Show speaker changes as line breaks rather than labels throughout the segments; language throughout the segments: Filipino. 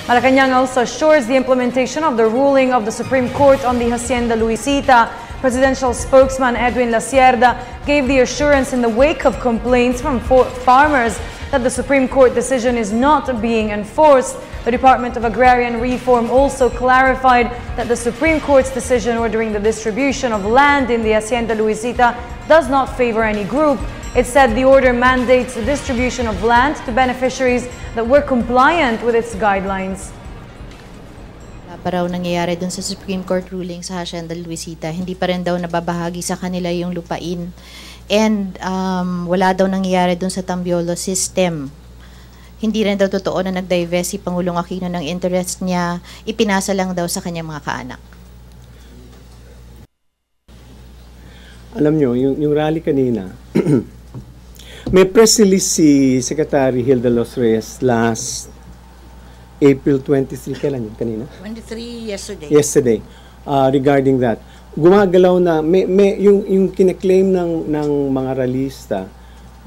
Malacanang also assures the implementation of the ruling of the Supreme Court on the Hacienda Luisita. Presidential spokesman Edwin Lacierda gave the assurance in the wake of complaints from farmers that the Supreme Court decision is not being enforced. The Department of Agrarian Reform also clarified that the Supreme Court's decision ordering the distribution of land in the Hacienda Luisita does not favor any group. It said the order mandates the distribution of land to beneficiaries that were compliant with its guidelines.
Pa raw nangyayari dun sa Supreme Court ruling sa Hacienda Luisita, hindi pa rin daw nababahagi sa kanila yung lupain. And wala daw nangyayari dun sa Tambiolo system. Hindi rin daw totoo na nag-divest si Pangulong Aquino ng interest niya, ipinasa lang daw sa kanyang mga kaanak.
Alam nyo, yung rally kanina, may press release si Secretary Hilda Los Reyes last April 23, kailan yun kanina?
23 yesterday.
Yesterday, regarding that. Gumagalaw na, yung kine-claim ng mga ralista,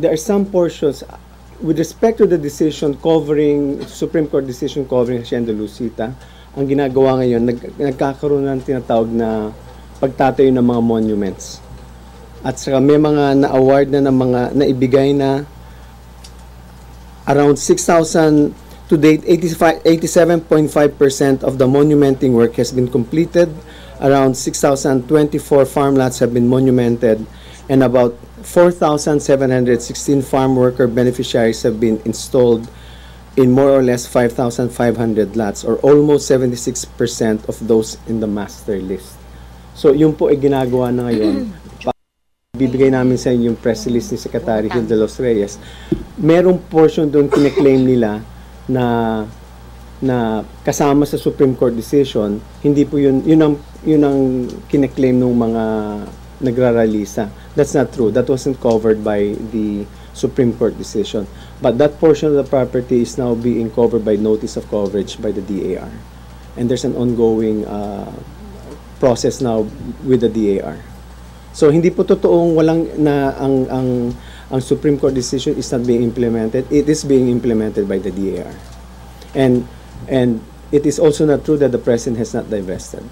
there are some portions, with respect to the decision covering, Supreme Court decision covering Hacienda Luisita, ang ginagawa ngayon, nagkakaroon ng tinatawag na pagtatayo ng mga monuments. At saka may mga na-award na ng mga naibigay na around 6,000 to date. 87.5% of the monumenting work has been completed. Around 6,024 farmlands have been monumented, and about 4,716 farm worker beneficiaries have been installed in more or less 5,500 lots, or almost 76% of those in the master list. So yun po ay ginagawa na ngayon. Bibigay namin sa inyo yung press release ni Secretary Hilda Los Reyes. Merong portion doon kine-claim nila na kasama sa Supreme Court decision. Hindi po yun ang kine-claim ng mga nagraralisa. That's not true. That wasn't covered by the Supreme Court decision. But that portion of the property is now being covered by notice of coverage by the DAR. And there's an ongoing process now with the DAR. So hindi po totoong walang na ang Supreme Court decision is not being implemented. It is being implemented by the DAR. And it is also not true that the President has not divested.